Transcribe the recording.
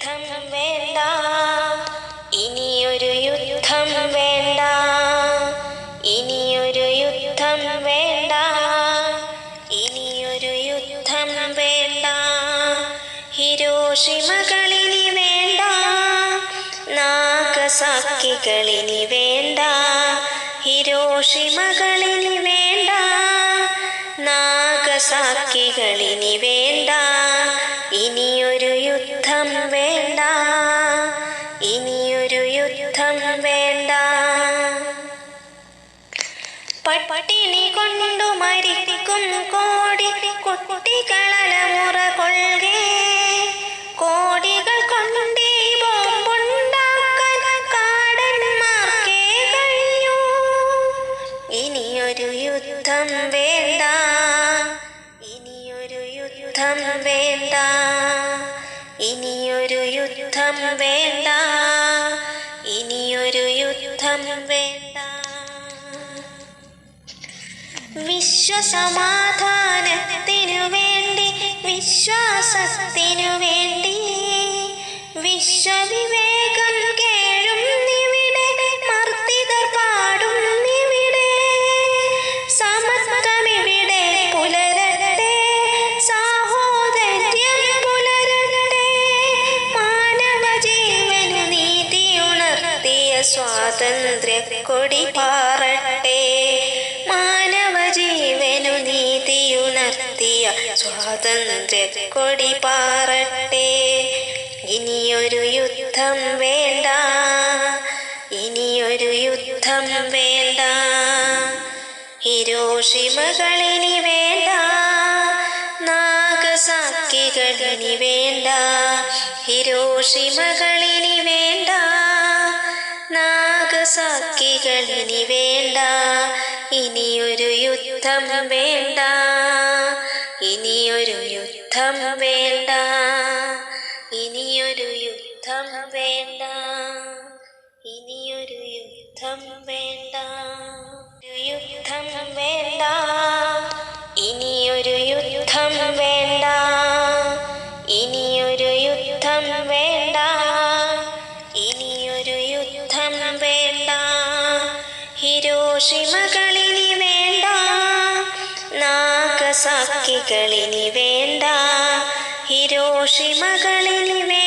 യുദ്ധം വേണ്ട, ഇനിയൊരു യുദ്ധം വേണ്ട, ഇനിയൊരു യുദ്ധം വേണ്ട, ഇനിയൊരു യുദ്ധം വേണ്ട. ഹിരോഷിമകളിനി വേണ്ട, നാഗസാക്കികളിനി വേണ്ട. ഹിരോഷിമകളിനി വേണ്ട, നാഗസാക്കികളിനി വേണ്ട. ഇനിയൊരു യുദ്ധം വേണ്ട, ഇനിയൊരു യുദ്ധം വേണ്ട. പട്ടിണി കൊണ്ടു മരിക്കും കോടി കുട്ടികളലമുറ കൊള്ളുകേ. കോടികൾ കൊണ്ടേ ബോംബുണ്ടാക്കാൻ കാടന്മാർക്കേ കഴിയൂ. ഇനിയൊരു യുദ്ധം വേണ്ട, ഇനിയൊരു യുദ്ധം വേണ്ട, ഇനിയൊരു യുദ്ധം വേണ്ട, ഇനിയൊരു യുദ്ധം വേണ്ട. വിശ്വസമാധാനത്തിനു വേണ്ടി, വിശ്വാസത്തിനു വേണ്ടി, വിശ്വവിവേകം കേഴുന്നിവിടെ, മർത്തിതർ പാടുന്നിവിടെ. സമത്വമിവിടെ പുലരട്ടെ, സാഹോദര്യം പുലരട്ടെ. മാനവ ജീവനു നീതിയുണർത്തിയ സ്വാതന്ത്ര്യ കൊടി പാറട്ടെ. മാനവ ജീവനു നീതിയുണർത്തിയ സ്വാതന്ത്ര്യ കൊടി പാറട്ടെ. ഇനിയൊരു യുദ്ധം വേണ്ട, ഇനിയൊരു യുദ്ധം വേണ്ട. ഹിരോഷിമകളിനി വേണ്ട, നാഗസാക്കികളിനി വേണ്ട. ഹിരോഷിമകളിനി വേണ്ട, നാഗസാക്കികളിനി വേണ്ട. ഇനിയൊരു യുദ്ധം വേണ്ട, ഇനിയൊരു യുദ്ധം വേണ്ട, ഇനിയൊരു യുദ്ധം വേണ്ട, ഇനിയൊരു യുദ്ധം വേണ്ട. യുദ്ധം വേണ്ട, ഇനിയൊരു യുദ്ധം വേണ്ട, ഇനിയൊരു യുദ്ധം വേണ്ട, ഇനിയൊരു യുദ്ധം വേണ്ട. ഹിരോഷിമകളിനി വേണ്ട, നാഗസാക്കികളിനി വേണ്ട. ഹിരോഷിമകളിനി വേണ്ട.